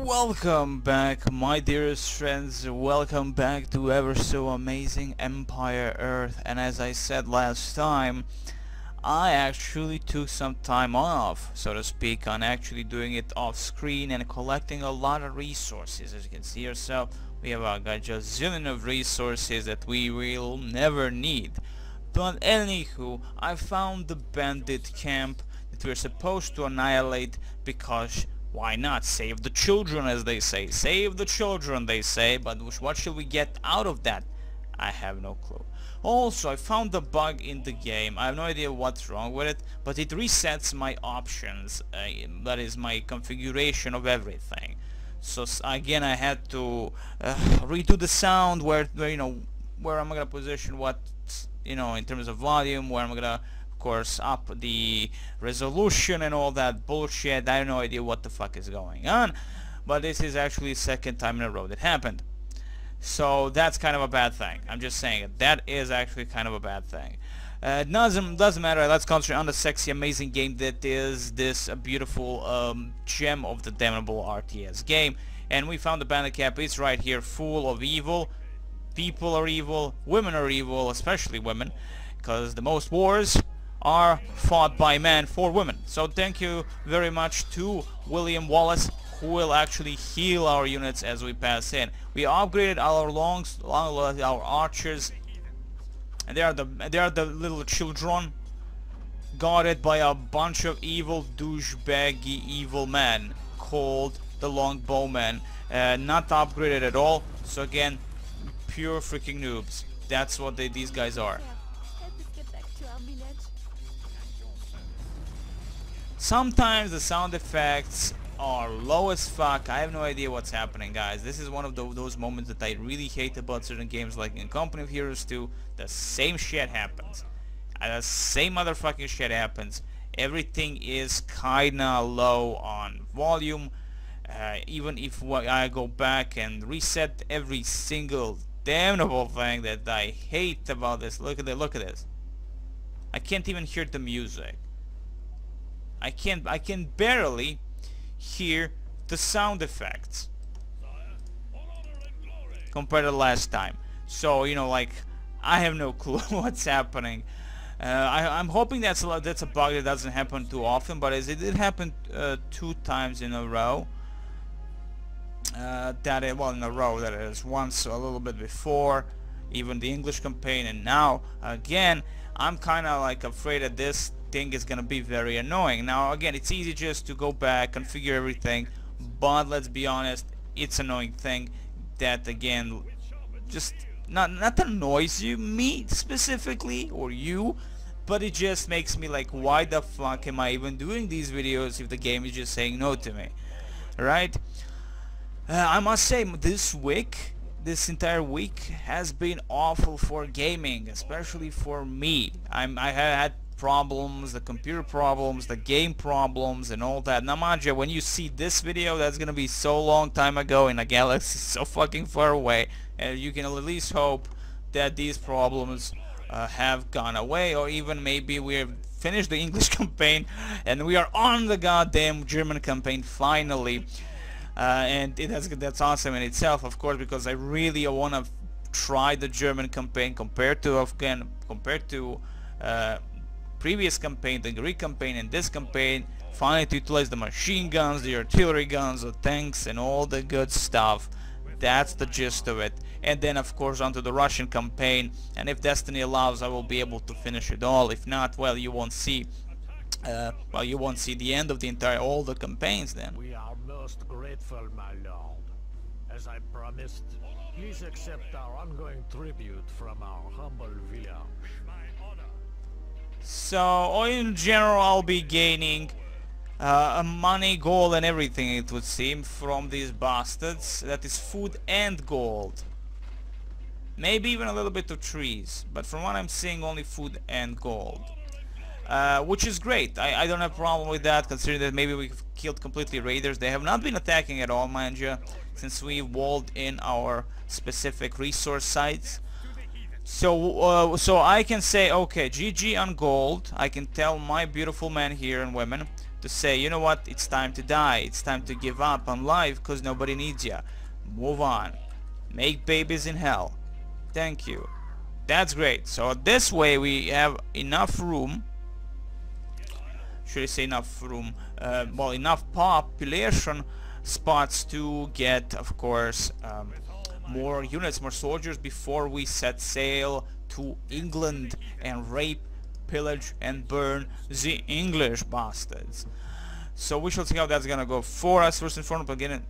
Welcome back, my dearest friends. Welcome back to ever so amazing Empire Earth. And as I said last time, I actually took some time off, so to speak, on actually doing it off screen and collecting a lot of resources. As you can see yourself, we have a gazillion of resources that we will never need. But anywho, I found the bandit camp that we're supposed to annihilate because why not? Save the children, as they say. Save the children, they say. But what shall we get out of that? I have no clue. Also, I found a bug in the game. I have no idea what's wrong with it, but it resets my options. That is my configuration of everything. So again, I had to redo the sound. Where I'm gonna position what in terms of volume. Where I'm gonna course up the resolution and all that bullshit. I have no idea what the fuck is going on, but this is actually the second time in a row that happened, so that's kind of a bad thing. I'm just saying it. That is actually kind of a bad thing. It doesn't matter. Let's concentrate on the sexy amazing game that is this beautiful gem of the damnable RTS game. And we found the bandit camp. It's right here, full of evil. People are evil, women are evil, especially women, because the most wars are fought by men for women. So thank you very much to William Wallace, who will actually heal our units as we pass in. We upgraded our archers, and they are the little children guarded by a bunch of evil douchebaggy evil men called the longbowmen. Not upgraded at all. So again, pure freaking noobs. That's what these guys are. Sometimes the sound effects are low as fuck. I have no idea what's happening, guys. This is one of those moments that I really hate about certain games, like in Company of Heroes 2. The same shit happens. The same motherfucking shit happens. Everything is kinda low on volume. Even if I go back and reset every single damnable thing that I hate about this. Look at this. I can't even hear the music. I can barely hear the sound effects compared to last time. So like, I have no clue what's happening. I'm hoping that's a bug that doesn't happen too often, but as it did happen 2 times in a row. In a row, that is. Once a little bit before even the English campaign, and now again. I'm kinda like afraid that this thing is gonna be very annoying. Now again, it's easy just to go back, configure everything, but let's be honest, it's an annoying thing that again just not annoys me specifically, or you, but it just makes me like, why the fuck am I even doing these videos if the game is just saying no to me, right? I must say, this entire week has been awful for gaming, especially for me. I had problems, the computer problems, the game problems, and all that. Now mind you, when you see this video, that's gonna be so long time ago in a galaxy so fucking far away, and you can at least hope that these problems have gone away, or even maybe we've finished the English campaign and we are on the goddamn German campaign finally. And that's awesome in itself, of course, because I really want to try the German campaign compared to previous campaign, the Greek campaign, and this campaign. Finally, to utilize the machine guns, the artillery guns, the tanks, and all the good stuff. That's the gist of it. And then, of course, onto the Russian campaign. And if Destiny allows, I will be able to finish it all. If not, well, you won't see. You won't see the end of all the campaigns then. We are most grateful, my lord. As I promised, please accept our ongoing tribute from our humble village. So, in general, I'll be gaining money, gold, and everything, it would seem, from these bastards. That is food and gold. Maybe even a little bit of trees, but from what I'm seeing, only food and gold. Which is great. I don't have a problem with that, considering that maybe we've killed completely raiders. They have not been attacking at all, mind you, since we walled in our specific resource sites. So I can say, okay, GG on gold. I can tell my beautiful men here and women to say, you know what, it's time to die, it's time to give up on life because nobody needs you. Move on. Make babies in hell. Thank you. That's great. So this way we have enough room, should I say enough room, well, enough population spots to get, of course, more units, more soldiers before we set sail to England and rape, pillage and burn the English bastards. So we shall see how that's gonna go for us. First and foremost, again,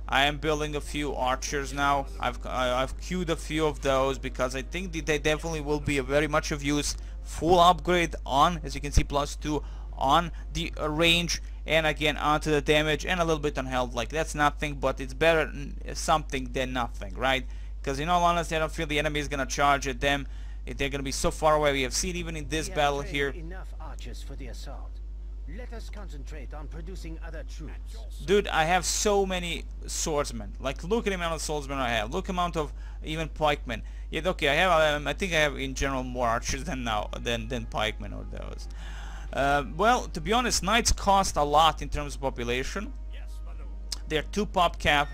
I am building a few archers now. I've queued a few of those because I think that they definitely will be very much of use. Full upgrade on, as you can see, +2 on the range, and again onto the damage and a little bit on health. Like, that's nothing, but it's better something than nothing, right? Because in all honesty, I don't feel the enemy is gonna charge at them. They're gonna be so far away. We have seen even in this battle here. Enough archers for the assault. Let us concentrate on producing other troops. Dude, I have so many swordsmen. Like, look at the amount of swordsmen I have. Look amount of even pikemen. Yeah, okay, I have. I think I have in general more archers than pikemen or those. Well, to be honest, knights cost a lot in terms of population. They're 2 pop cap.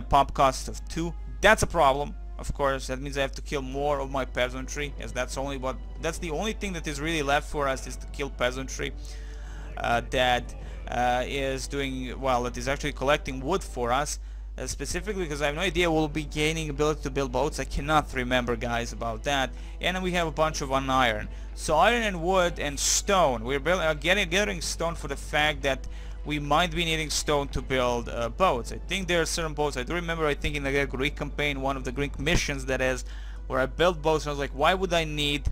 Pop cost of 2. That's a problem. Of course, that means I have to kill more of my peasantry, as that's the only thing that is really left for us, is to kill peasantry. That is doing well. That is actually collecting wood for us, specifically because I have no idea we'll be gaining ability to build boats. I cannot remember, guys, about that. And then we have a bunch of iron. So iron and wood and stone. We're getting stone for the fact that we might be needing stone to build boats. I think there are certain boats. I do remember, I think in the Greek campaign, one of the Greek missions, that is, where I built boats, and I was like, why would I need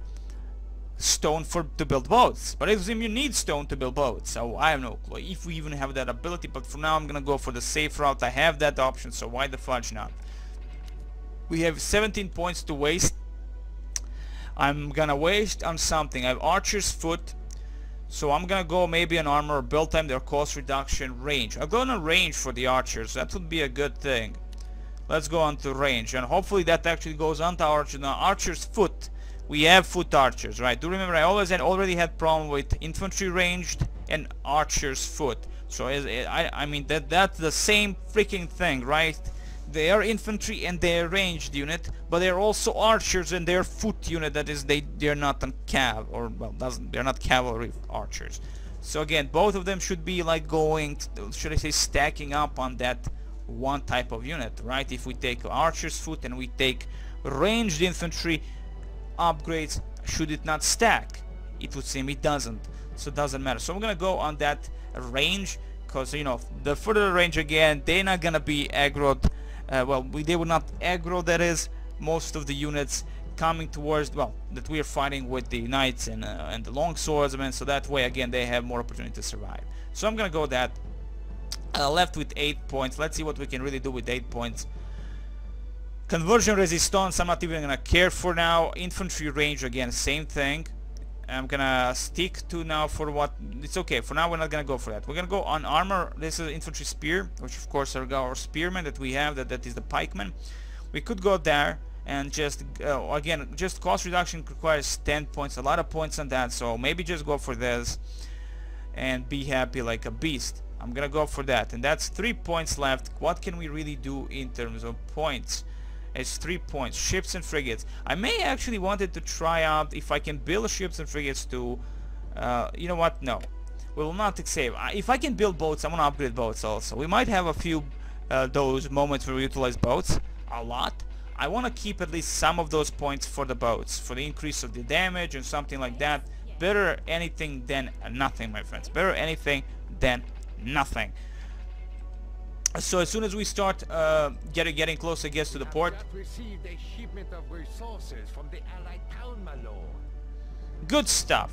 stone to build boats? But it seems you need stone to build boats, so I have no clue if we even have that ability. But for now, I'm gonna go for the safe route. I have that option, so why the fudge not? We have 17 points to waste. I'm gonna waste on something. I have archer's foot. So I'm gonna go maybe an armor, build time, their cost reduction, range. I'll go on a range for the archers. That would be a good thing. Let's go on to range, and hopefully that actually goes on to archers. Now, archer's foot. We have foot archers, right? Do remember I already had problem with infantry ranged and archer's foot. So I mean that's the same freaking thing, right? They are infantry and they're ranged unit, but they're also archers and they're foot unit. That is, they're not on cav, or well, they're not cavalry archers. So again, both of them should be like going, should I say, stacking up on that one type of unit, right? If we take archer's foot and we take ranged infantry upgrades, should it not stack? It would seem it doesn't, so it doesn't matter. So I'm gonna go on that range, because you know, the further range, again, they're not gonna be aggroed. They would not aggro, that is, most of the units coming towards, well, that we are fighting with the knights and the long swordsmen, so that way again they have more opportunity to survive. So I'm gonna go that. Left with 8 points. Let's see what we can really do with 8 points. Conversion resistance, I'm not even gonna care for now. Infantry range, again, same thing. I'm gonna stick to now for what it's okay. For now, we're not gonna go for that. We're gonna go on armor. This is infantry spear, which of course are our spearmen that we have. That is the pikemen. We could go there and just again, just cost reduction requires 10 points. A lot of points on that. So maybe just go for this and be happy like a beast. I'm gonna go for that, and that's 3 points left. What can we really do in terms of points? It's 3 points. Ships and frigates. I may actually wanted to try out if I can build ships and frigates too. You know what? No, we will not save. If I can build boats, I'm gonna upgrade boats also. We might have a few those moments where we utilize boats a lot. I want to keep at least some of those points for the boats, for the increase of the damage and something like that. Better anything than nothing, my friends. Better anything than nothing. So as soon as we start getting close, I guess, to the port. Received a shipment of resources from the allied town, my lord. Good stuff.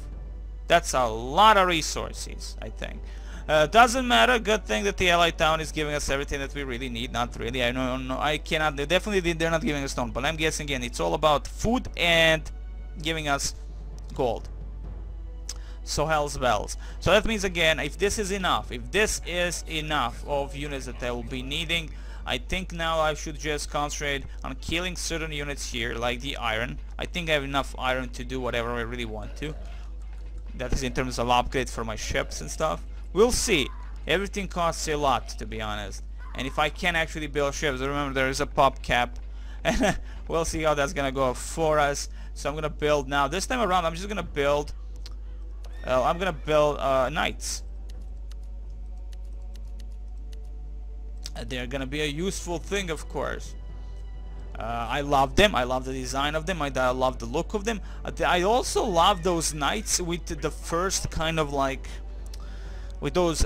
That's a lot of resources, I think. Doesn't matter. Good thing that the allied town is giving us everything that we really need. Not really. I know. No, I cannot. They're not giving us stone. But I'm guessing again, it's all about food and giving us gold. So hell's bells. So that means again, if this is enough of units that I will be needing, I think now I should just concentrate on killing certain units here, like the iron. I think I have enough iron to do whatever I really want to. That is in terms of upgrade for my ships and stuff. We'll see. Everything costs a lot, to be honest. And if I can actually build ships, remember there is a pop cap. And we'll see how that's gonna go for us. So I'm gonna build now. This time around, I'm just gonna build. Knights. They're gonna be a useful thing, of course. I love them. I love the design of them. I love the look of them. I also love those knights with the first kind of like with those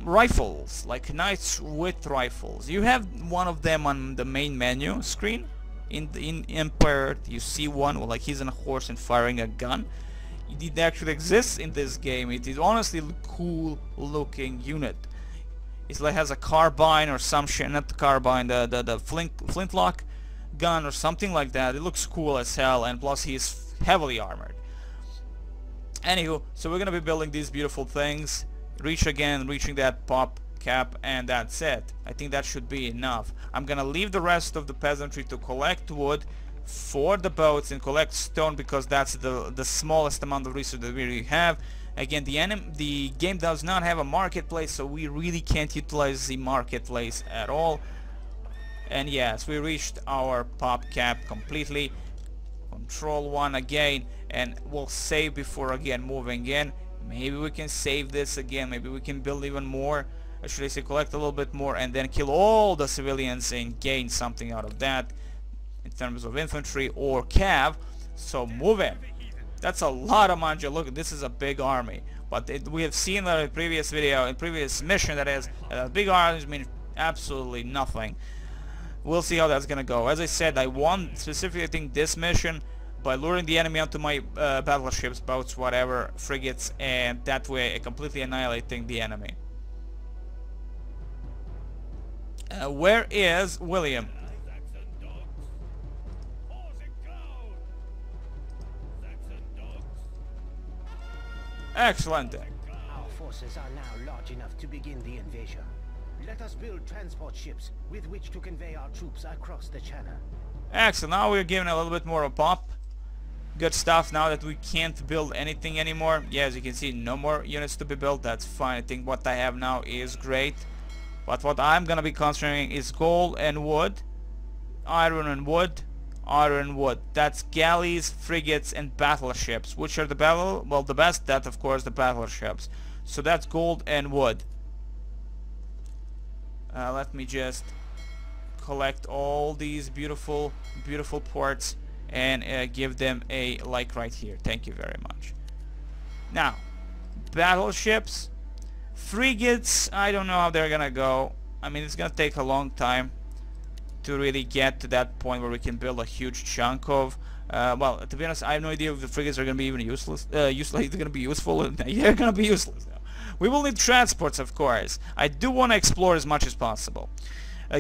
rifles, like knights with rifles. You have one of them on the main menu screen. In Empire, you see one, like he's on a horse and firing a gun. It actually exists in this game. It is honestly a cool looking unit. It's like has a carbine or some shit, not the carbine, the flintlock gun or something like that. It looks cool as hell, and plus he's heavily armored. Anywho, so we're gonna be building these beautiful things. Reaching that pop cap, and that's it. I think that should be enough. I'm gonna leave the rest of the peasantry to collect wood for the boats and collect stone, because that's the smallest amount of resources that we really have. Again, the game does not have a marketplace, so we really can't utilize the marketplace at all. And yes, we reached our pop cap completely. Control 1 again, and we'll save before again moving in. Maybe we can save this again. Maybe we can build even more. Or should I say collect a little bit more and then kill all the civilians and gain something out of that in terms of infantry or cav. So move in. That's a lot of manja. Look, this is a big army. But we have seen that in previous video, in previous mission, that is, big armies mean absolutely nothing. We'll see how that's gonna go. As I said, I won specifically, I think, this mission by luring the enemy onto my battleships, boats, whatever, frigates, and that way completely annihilating the enemy. Where is William? Excellent. Our forces are now large enough to begin the invasion. Let us build transport ships with which to convey our troops across the channel. Excellent. Now we're giving a little bit more of a pop. Good stuff. Now that we can't build anything anymore. Yeah, as you can see, no more units to be built. That's fine. I think what I have now is great. But what I'm gonna be concentrating is gold and wood, iron and wood, iron and wood. That's galleys, frigates, and battleships. Which are the the best? That, of course, the battleships. So that's gold and wood. Let me just collect all these beautiful parts and give them a like right here. Thank you very much. Now, battleships, frigates, I don't know how they're gonna go. I mean, it's gonna take a long time to really get to that point where we can build a huge chunk of well, to be honest, I have no idea if the frigates are gonna be even useless. They're gonna be useful. They're gonna be useless now. We will need transports, of course. I do want to explore as much as possible.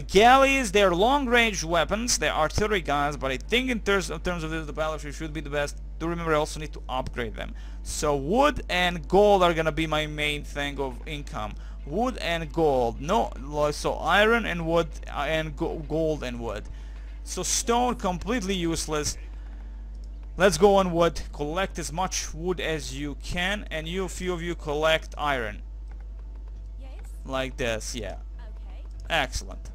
Galleys, they're long-range weapons. They're artillery guns, but I think in terms of this, the battleship should be the best. Do remember, I also need to upgrade them. So wood and gold are gonna be my main thing of income. Wood and gold. No, so iron and wood and gold and wood. So stone completely useless. Let's go on wood. Collect as much wood as you can, and a few of you collect iron. Yes. Like this, yeah. Okay. Excellent.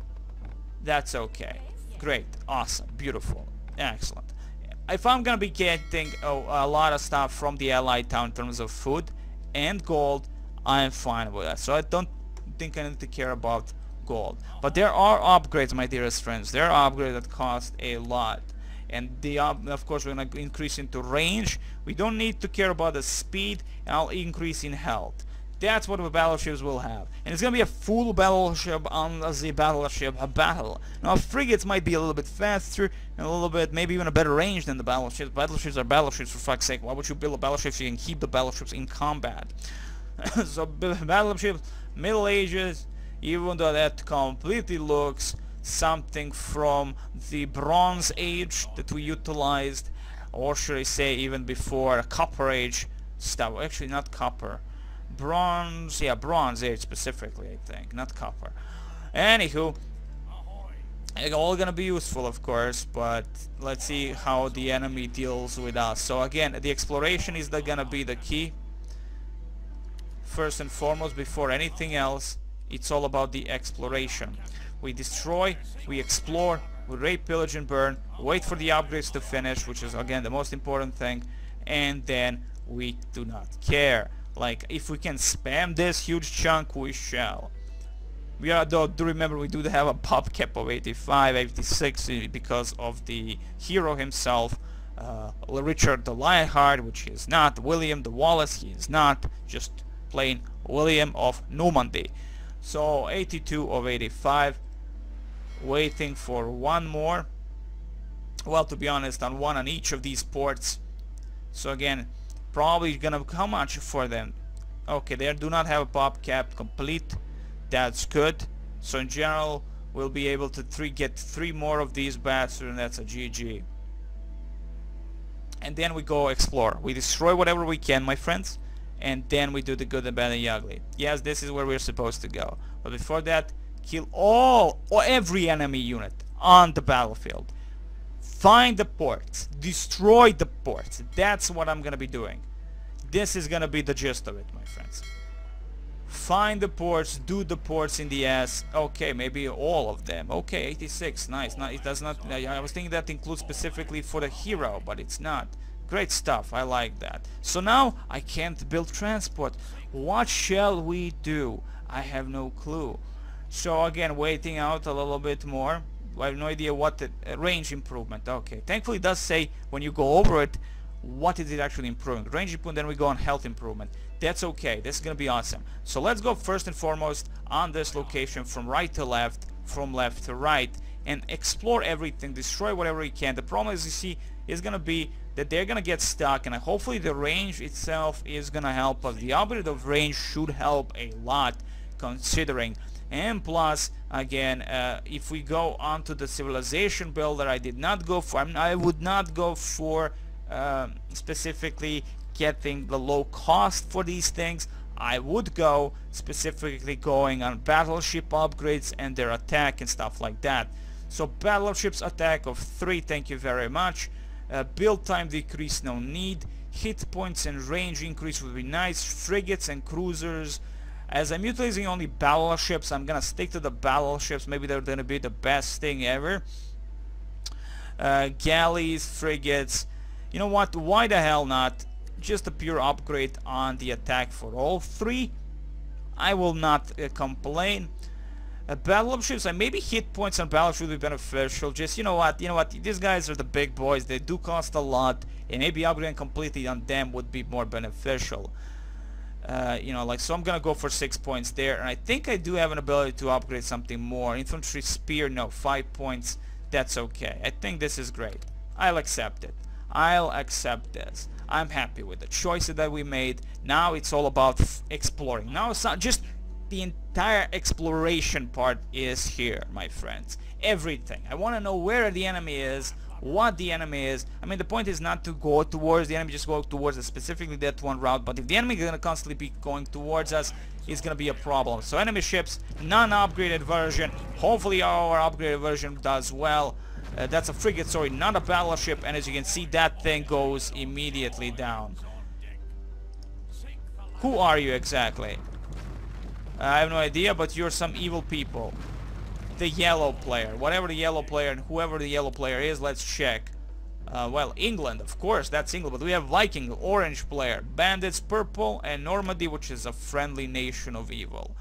That's okay. Yes. Great. Awesome. Beautiful. Excellent. If I'm gonna be getting a lot of stuff from the allied town in terms of food and gold, I'm fine with that. So I don't think I need to care about gold. But there are upgrades, my dearest friends. There are upgrades that cost a lot. And of course we're going to increase into range. We don't need to care about the speed, and I'll increase in health. That's what the battleships will have. And it's going to be a full battleship on the battleship battle. Now frigates might be a little bit faster, and a little bit, maybe even a better range than the battleships. Battleships are battleships, for fuck's sake. Why would you build a battleship so you can keep the battleships in combat? So battleships, Middle Ages, even though that completely looks something from the Bronze Age that we utilized, or should I say even before Copper Age stuff. Actually, not copper, bronze. Yeah, Bronze Age specifically, I think, not copper. Anywho, all gonna be useful, of course, but let's see how the enemy deals with us. So again, the exploration is gonna be the key. First and foremost, before anything else, it's all about the exploration. We destroy, we explore, we rape, pillage and burn, wait for the upgrades to finish, which is again the most important thing, and then we do not care. Like, if we can spam this huge chunk, we shall. We are, though, do remember we do have a pop cap of 85, 86 because of the hero himself, Richard the Lionheart, which he is not, William the Wallace, he is not, just plain William of Normandy. So 82 of 85, waiting for one more. Well, to be honest, on one on each of these ports. So again, probably gonna, how much for them? Okay, they do not have a pop cap complete. That's good. So in general, we'll be able to get 3 more of these bastards, and that's a GG. And then we go explore. We destroy whatever we can, my friends, and then we do the good, the bad, and the ugly. Yes, this is where we're supposed to go. But before that, kill every enemy unit on the battlefield. Find the ports. Destroy the ports. That's what I'm gonna be doing. This is gonna be the gist of it, my friends. Find the ports, do the ports in the ass. Okay, maybe all of them. Okay, 86, nice. It does not. I was thinking that includes specifically for the hero, but it's not. Great stuff. I like that. So now I can't build transport. What shall we do? I have no clue. So again, waiting out a little bit more. I have no idea what the range improvement. Okay, thankfully it does say when you go over it, what is it actually improving. Range improvement, then we go on health improvement. That's okay. This is gonna be awesome. So let's go first and foremost on this location from right to left, from left to right, and explore everything, destroy whatever we can. The problem, as you see, is gonna be that they're gonna get stuck, and hopefully the range itself is gonna help us. The upgrade of range should help a lot, considering. And plus, again, if we go onto the civilization builder, I did not go for. I would not go for specifically getting the low cost for these things. I would go specifically going on battleship upgrades and their attack and stuff like that. So battleships attack of 3, thank you very much. Build time decrease, no need. Hit points and range increase would be nice. Frigates and cruisers. As I'm utilizing only battleships, I'm gonna stick to the battleships. Maybe they're gonna be the best thing ever. Galleys, frigates. You know what? Why the hell not? Just a pure upgrade on the attack for all 3. I will not complain. Battleships, and maybe hit points on battleships would be beneficial. Just, you know what? These guys are the big boys. They do cost a lot, and maybe upgrading completely on them would be more beneficial. So I'm gonna go for 6 points there, and I think I do have an ability to upgrade something more. Infantry spear, no, 5 points. That's okay. I think this is great. I'll accept it. I'll accept this. I'm happy with the choices that we made. Now it's all about exploring. Now it's not just the entire exploration part is here, my friends. Everything. I want to know where the enemy is, what the enemy is. I mean, the point is not to go towards the enemy, just go towards specifically that one route. But if the enemy is going to constantly be going towards us, it's going to be a problem. So enemy ships, non-upgraded version. Hopefully our upgraded version does well. That's a frigate, sorry, not a battleship, and as you can see, that thing goes immediately down. Who are you exactly? I have no idea, but you're some evil people. The yellow player, whatever the yellow player and whoever the yellow player is, let's check. Well, England, of course, that's England, but we have Viking, orange player, bandits, purple, and Normandy, which is a friendly nation of evil.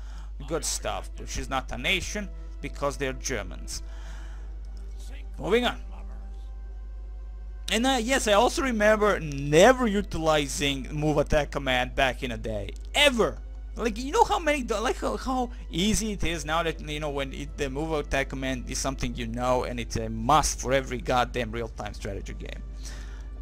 Good stuff, which is not a nation because they're Germans. Moving on. And yes, I also remember never utilizing move attack command back in a day. Ever. Like, you know how many, like how easy it is now that, you know, when the move attack command is something you know and it's a must for every goddamn real-time strategy game.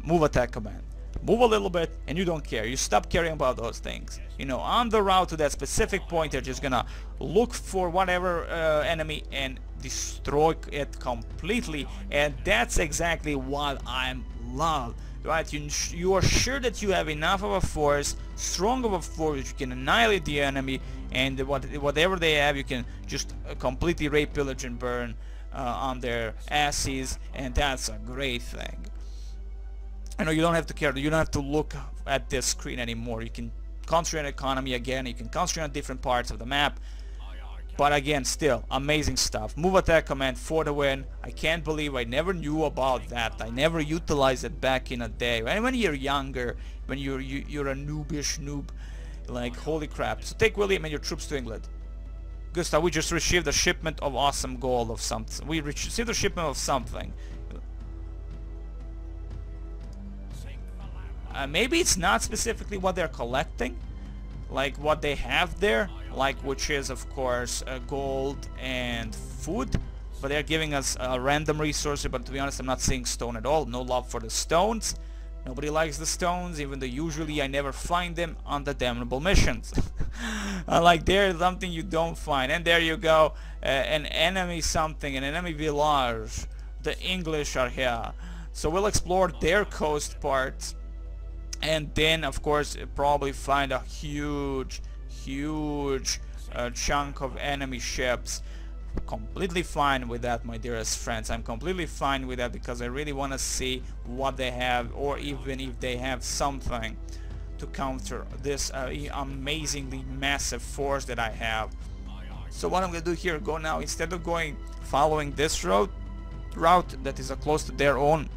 Move attack command. Move a little bit and you don't care. You stop caring about those things. You know, on the route to that specific point, you're just gonna look for whatever enemy and destroy it completely. And that's exactly what I love. Right, you are sure that you have enough of a force, strong of a force, that you can annihilate the enemy, and whatever they have, you can just completely rape, pillage, and burn. on their asses, and that's a great thing. You know, you don't have to care, you don't have to look at this screen anymore. You can concentrate on economy again, you can concentrate on different parts of the map. But again, still, amazing stuff. Move attack command for the win. I can't believe I never knew about that. I never utilized it back in a day. And when you're younger, when you're a noobish noob, like, holy crap. So take William and your troops to England. Gustav, we just received a shipment of awesome gold of something. We received a shipment of something. Maybe it's not specifically what they're collecting, like what they have there, like, which is of course gold and food, but they're giving us a random resource. But to be honest, I'm not seeing stone at all. No love for the stones. Nobody likes the stones, even though usually I never find them on the damnable missions. Like, there's something you don't find. And there you go, an enemy something, an enemy village. The English are here, so we'll explore their coast parts, and then of course probably find a huge chunk of enemy ships. Completely fine with that, my dearest friends. I'm completely fine with that, because I really want to see what they have, or even if they have something to counter this amazingly massive force that I have. So what I'm going to do here, go now, instead of going following this route that is close to their own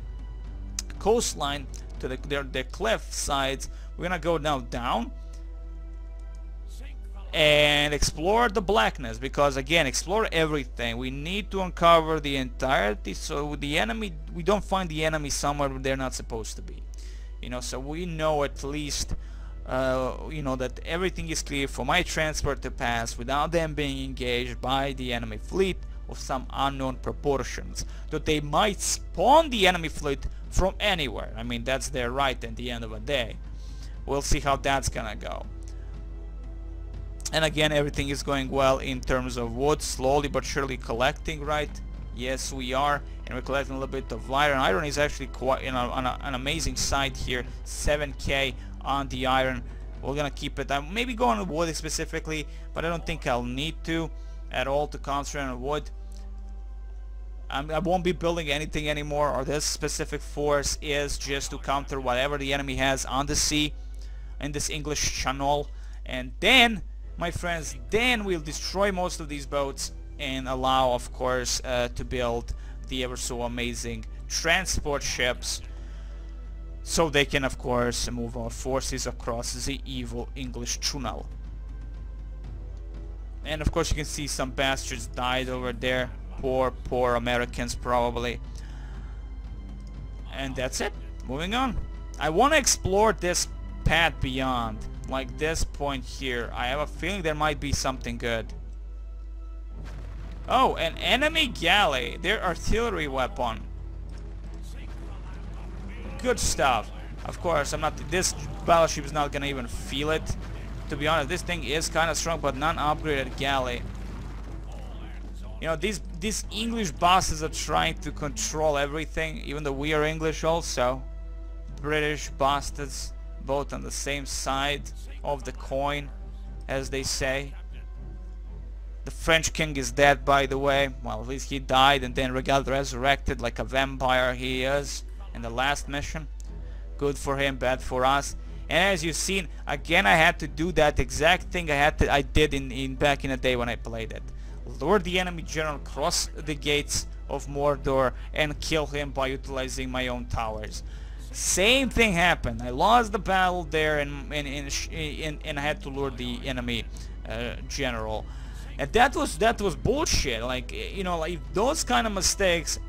coastline, to their cliff sides, we're going to go now down and explore the blackness, because again, explore everything. We need to uncover the entirety, so the enemy, we don't find the enemy somewhere where they're not supposed to be, you know. So we know at least you know, that everything is clear for my transport to pass without them being engaged by the enemy fleet of some unknown proportions. That they might spawn the enemy fleet from anywhere. I mean, that's their right at the end of the day. We'll see how that's gonna go. And again, everything is going well in terms of wood, slowly but surely collecting, right? Yes, we are, and we're collecting a little bit of iron. Iron is actually quite on an amazing side here, 7k on the iron. We're gonna keep it. I'm maybe going on wood specifically, but I don't think I'll need to at all to concentrate on wood. I won't be building anything anymore, or this specific force is just to counter whatever the enemy has on the sea in this English channel. And then, my friends, then we'll destroy most of these boats and allow, of course, to build the ever so amazing transport ships, so they can, of course, move our forces across the evil English Channel. And of course you can see some bastards died over there. Poor Americans probably. And that's it. Moving on. I want to explore this path beyond, like this point here. I have a feeling there might be something good. Oh, an enemy galley. Their artillery weapon. Good stuff. Of course, this battleship is not gonna even feel it. To be honest, this thing is kind of strong, but non-upgraded galley. You know, these English bosses are trying to control everything, even though we are English also. British bastards, both on the same side of the coin, as they say. The French king is dead, by the way. Well, at least he died and then got resurrected like a vampire he is in the last mission. Good for him, bad for us. And as you've seen, again, I had to do that exact thing I did in back in the day when I played it. Lure the enemy general across the gates of Mordor and kill him by utilizing my own towers. Same thing happened. I lost the battle there and I had to lure the enemy general. And that was bullshit. Like, you know, like those kind of mistakes,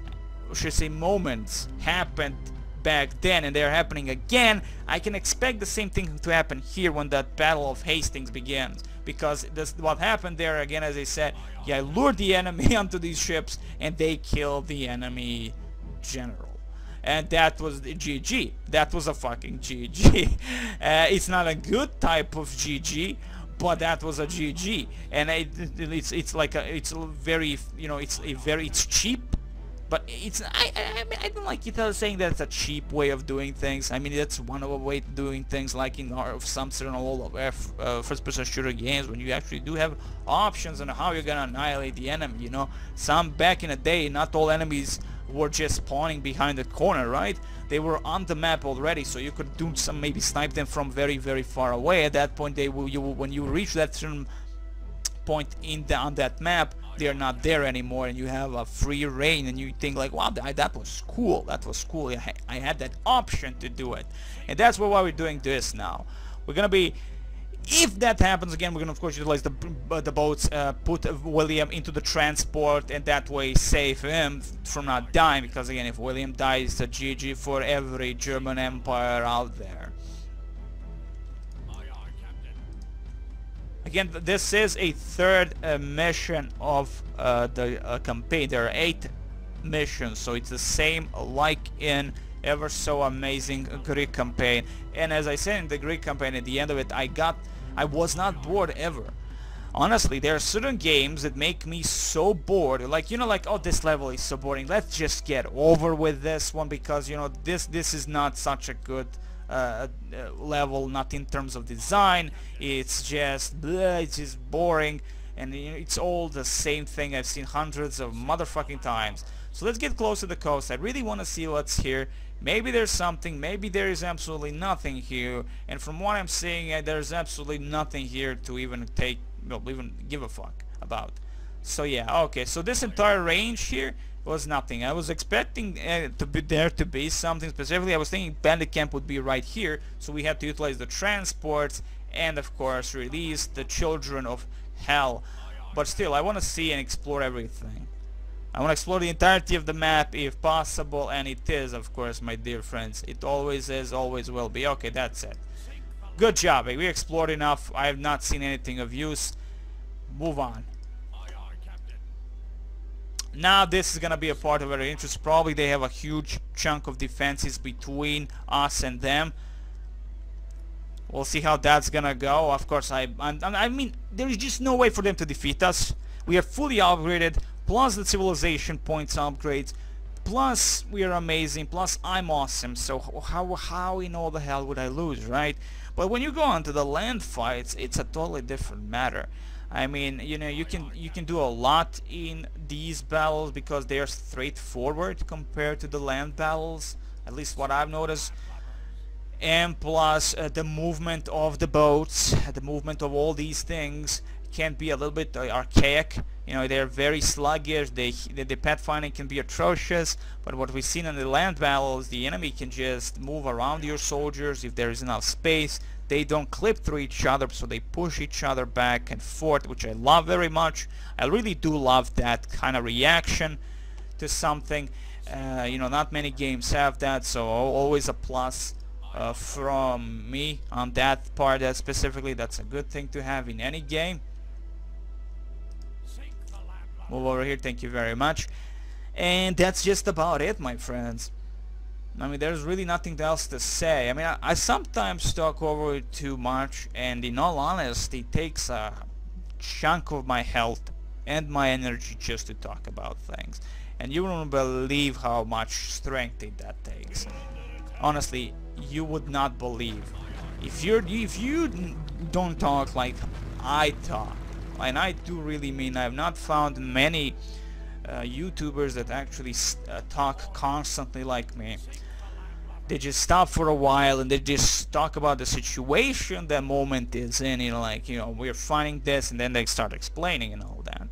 should say moments, happened back then and they're happening again, I can expect the same thing to happen here when that Battle of Hastings begins. Because what happened there, again, as I said, yeah, I lured the enemy onto these ships and they killed the enemy general. And that was the GG. That was a fucking GG. It's not a good type of GG, but that was a GG. And it's like it's very, you know, it's cheap But it's I mean, I don't like Italy saying that it's a cheap way of doing things. I mean, that's one of a way of doing things, like in some certain old first-person shooter games, when you actually do have options on how you're gonna annihilate the enemy. You know, some back in the day, not all enemies were just spawning behind the corner, right? They were on the map already, so you could do some, maybe snipe them from very, very far away. At that point, when you reach that certain point on that map, they're not there anymore, and you have a free reign, and you think like, wow, that was cool. That was cool. I had that option to do it, and that's why we're doing this now. We're gonna be, if that happens again, we're gonna of course utilize the boats, put William into the transport, and that way save him from not dying. Because again, if William dies, it's a GG for every German Empire out there. Again, this is a third mission of the campaign. There are 8 missions, so it's the same like in ever so amazing Greek campaign. And as I said in the Greek campaign, at the end of it, I was not bored ever. Honestly, there are certain games that make me so bored, like, you know, like, oh, this level is so boring, let's just get over with this one, because, you know, this is not such a good level, not in terms of design. It's just bleh, it's just boring, and you know, it's all the same thing I've seen hundreds of motherfucking times. So let's get close to the coast. I really want to see what's here. Maybe there's something, maybe there is absolutely nothing here, and from what I'm seeing, there's absolutely nothing here to even take, well, even give a fuck about. So yeah, okay, so this entire range here was nothing. I was expecting there to be something specifically. I was thinking bandit camp would be right here, so we had to utilize the transports and of course release the children of hell. But still, I want to see and explore everything. I want to explore the entirety of the map if possible, and it is, of course, my dear friends. It always is, always will be. Okay, that's it. Good job. We explored enough. I have not seen anything of use. Move on. Now this is gonna be a part of our interest. Probably they have a huge chunk of defenses between us and them. We'll see how that's gonna go. Of course, I mean, there is just no way for them to defeat us. We are fully upgraded, plus the civilization points upgrades, plus we are amazing, plus I'm awesome. So how in all the hell would I lose, right? But when you go on to the land fights, it's a totally different matter. I mean, you know, you can do a lot in these battles because they are straightforward compared to the land battles, at least what I've noticed. And plus the movement of the boats, the movement of all these things can be a little bit archaic. You know, they're very sluggish. The pathfinding can be atrocious. But what we've seen in the land battles, the enemy can just move around your soldiers if there is enough space. They don't clip through each other, so they push each other back and forth, which I love very much. I really do love that kind of reaction to something. You know, not many games have that, so always a plus from me on that part. That specifically, that's a good thing to have in any game. Move over here, thank you very much. And that's just about it, my friends. I mean, there's really nothing else to say. I mean, I sometimes talk over it too much, and in all honesty, it takes a chunk of my health and my energy just to talk about things. And you won't believe how much strength that takes. Honestly, you would not believe. If you don't talk like I talk, and I do really mean, I have not found many YouTubers that actually talk constantly like me. They just stop for a while and they just talk about the situation that moment is in, you know, like, you know, we're fighting this, and then they start explaining and all that.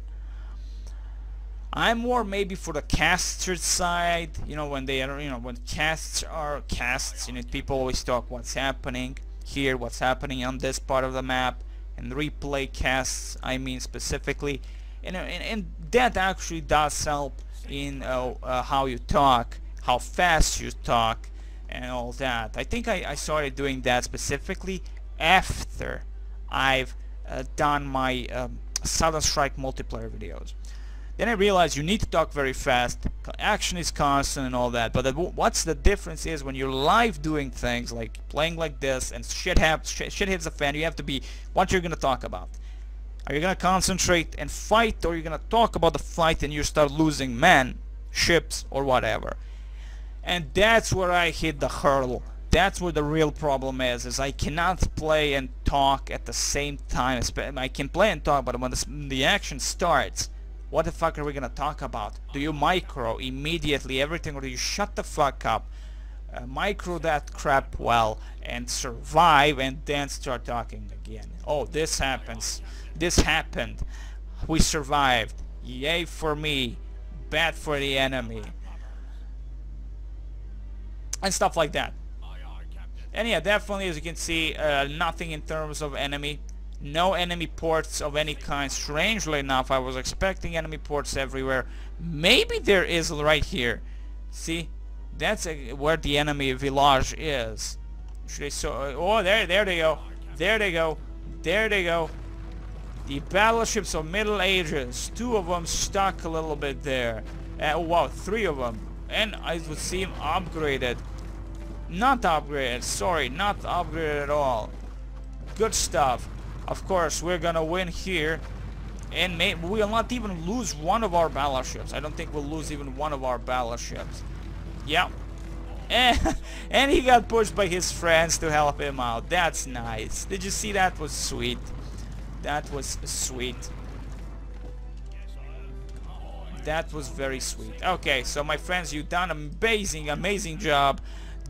I'm more maybe for the caster side, you know, when they are, you know, when casts are casts, you know, people always talk what's happening here, what's happening on this part of the map, and replay casts, I mean specifically, and that actually does help in how you talk, how fast you talk, and all that. I think I started doing that specifically after I've done my Southern Strike multiplayer videos. Then I realized you need to talk very fast, action is constant and all that, but what's the difference is when you're live doing things like playing like this and shit hits the fan, you have to be what you're gonna talk about. Are you gonna concentrate and fight, or are you gonna talk about the fight and you start losing men? ships or whatever. And that's where I hit the hurdle. That's where the real problem is I cannot play and talk at the same time. I can play and talk, but when the action starts, what the fuck are we gonna talk about? Do you micro immediately everything, or do you shut the fuck up, micro that crap well, and survive, and then start talking again? Oh, this happens. This happened. We survived. Yay for me. Bad for the enemy. And stuff like that. And yeah, definitely, as you can see, nothing in terms of enemy. No enemy ports of any kind. Strangely enough, I was expecting enemy ports everywhere. Maybe there is right here. See? That's where the enemy village is. Should I oh, there they go. There they go. There they go. The battleships of Middle Ages. 2 of them stuck a little bit there. Oh wow, 3 of them. And I would seem upgraded. Not upgraded, sorry, not upgraded at all. Good stuff. Of course, we're gonna win here. And we'll not even lose one of our battleships. I don't think we'll lose even one of our battleships. Yeah. And he got pushed by his friends to help him out. That's nice. Did you see that? Was sweet. That was sweet. That was very sweet. Okay, so my friends, you've done an amazing job.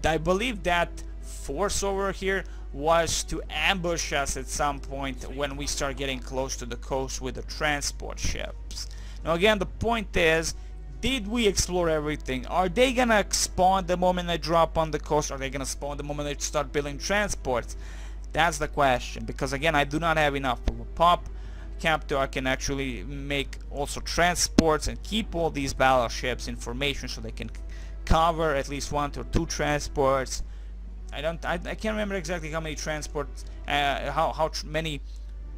I believe that force over here was to ambush us at some point when we start getting close to the coast with the transport ships. Now again, the point is, did we explore everything? Are they gonna spawn the moment they drop on the coast? Are they gonna spawn the moment they start building transports? That's the question, because again, I do not have enough of a pop cap to I can actually make also transports and keep all these battleships information so they can cover at least 1 or 2 transports. I can't remember exactly how many transports, how many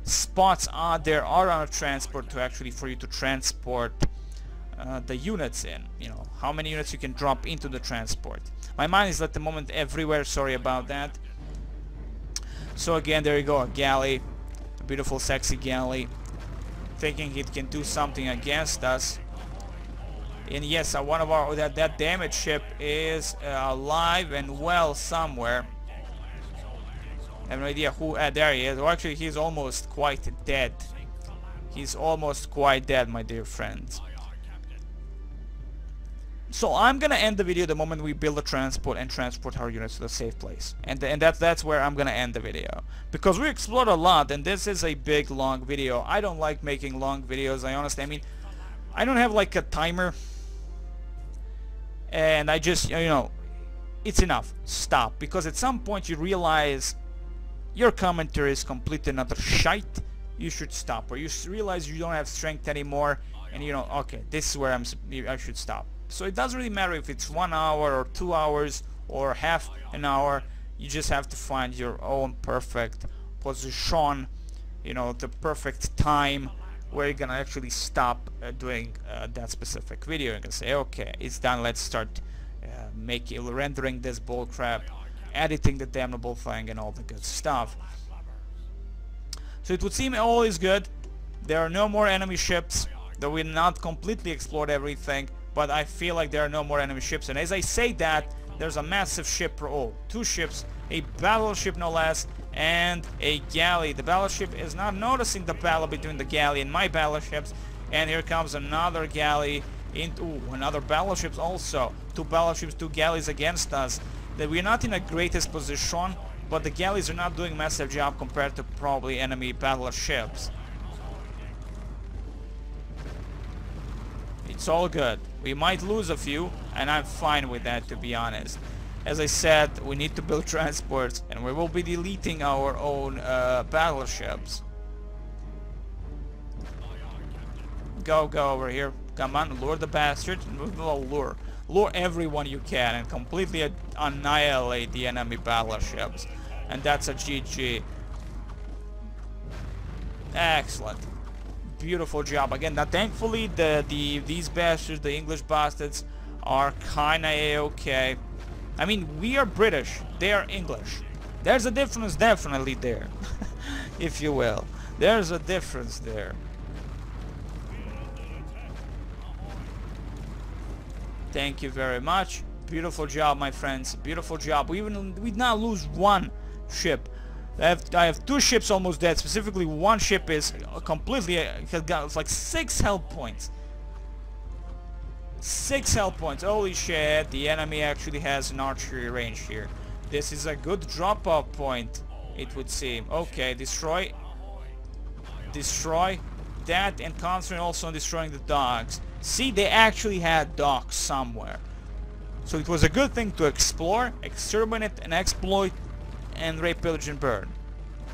spots there are on a transport to actually for you to transport the units in. You know, how many units you can drop into the transport. My mind is at the moment everywhere, sorry about that. So again, there you go, a galley, a beautiful sexy galley, thinking it can do something against us. And yes, one of our that damaged ship is alive and well somewhere. I have no idea who. There he is. Well, actually, he's almost quite dead. He's almost quite dead, my dear friends. So I'm gonna end the video the moment we build a transport and transport our units to the safe place, and that's where I'm gonna end the video, because we explored a lot, and this is a big long video. I don't like making long videos. I mean, I don't have like a timer. And I just, you know, it's enough. Stop. Because at some point you realize your commentary is completely another shite. You should stop. Or you realize you don't have strength anymore. And you know, okay, this is where I should stop. So it doesn't really matter if it's 1 hour or 2 hours or half an hour. You just have to find your own perfect position. You know, the perfect time where you're gonna actually stop doing that specific video. You're gonna say, okay, it's done, let's start rendering this bullcrap, editing the damnable thing and all the good stuff. So it would seem all is good. There are no more enemy ships, though we not completely explored everything, but I feel like there are no more enemy ships. And as I say that, there's a massive ship, 2 ships, a battleship no less, and a galley. The battleship is not noticing the battle between the galley and my battleships, and here comes another galley into another battleships also. 2 battleships, 2 galleys against us. That we're not in the greatest position, but the galleys are not doing a massive job compared to probably enemy battleships. It's all good. We might lose a few, and I'm fine with that, to be honest. As I said, we need to build transports, and we will be deleting our own battleships. Go over here. Come on, lure the bastard. Lure everyone you can and completely annihilate the enemy battleships. And that's a GG. Excellent. Beautiful job. Again, now thankfully these bastards, the English bastards, are kinda A-okay. I mean, we are British, they are English. There's a difference definitely there, if you will. There's a difference there. Thank you very much. Beautiful job, my friends. Beautiful job. We now lose one ship. I have 2 ships almost dead. Specifically, 1 ship is completely has got like 6 health points. 6 health points. Holy shit! The enemy actually has an archery range here. This is a good drop-off point, it would seem. Okay, destroy that, and concentrate also on destroying the docks. See, they actually had docks somewhere. So it was a good thing to explore, exterminate, and exploit, and rape, pillage, and burn.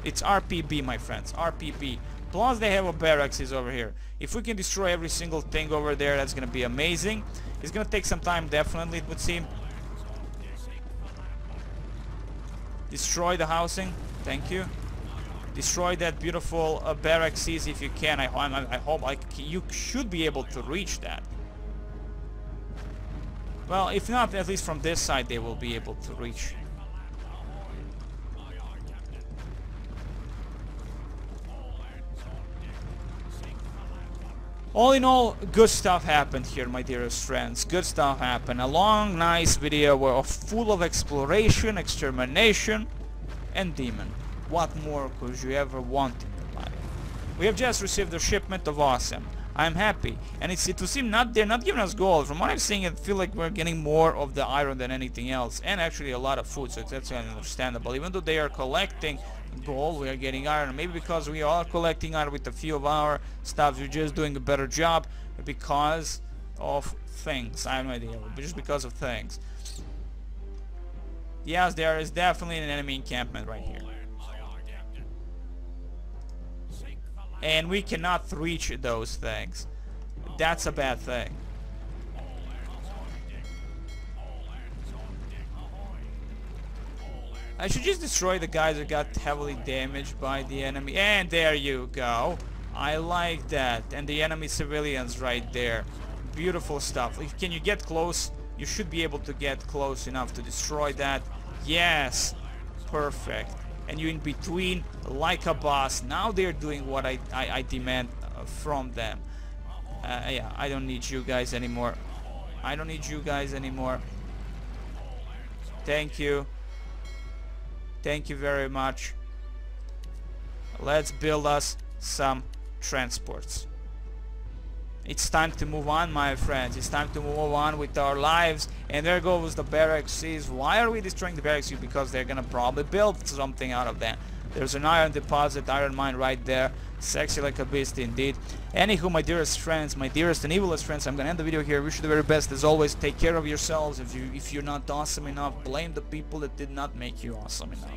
It's RPB, my friends. RPB. Plus they have a barracks over here. If we can destroy every single thing over there, that's gonna be amazing. It's gonna take some time, definitely, it would seem. Destroy the housing. Thank you. Destroy that beautiful barracks if you can. I hope you should be able to reach that. Well, if not, at least from this side they will be able to reach. All in all, good stuff happened here, my dearest friends. Good stuff happened. A long, nice video full of exploration, extermination, and demon. What more could you ever want in life? We have just received a shipment of awesome. I'm happy, and it would seem they're not giving us gold. From what I'm seeing, I feel like we're getting more of the iron than anything else, and actually a lot of food, so that's understandable. Even though they are collecting gold, we are getting iron. Maybe because we are collecting iron with a few of our stuff, we're just doing a better job because of things. I have no idea, but just because of things. Yes, there is definitely an enemy encampment right here. And we cannot reach those things. That's a bad thing. I should just destroy the guys that got heavily damaged by the enemy. And there you go. I like that. And the enemy civilians right there. Beautiful stuff. Can you get close? You should be able to get close enough to destroy that. Yes. Perfect. And you in between like a boss. Now they're doing what I demand from them. Yeah, I don't need you guys anymore. I don't need you guys anymore. Thank you. Thank you very much. Let's build us some transports. It's time to move on, my friends. It's time to move on with our lives. And there goes the barracks. Why are we destroying the barracks? Because they're gonna probably build something out of that. There's an iron deposit, iron mine right there. Sexy like a beast indeed. Anywho, my dearest friends, my dearest and evilest friends, I'm gonna end the video here. Wish you the very best as always. Take care of yourselves. If you're not awesome enough, blame the people that did not make you awesome enough.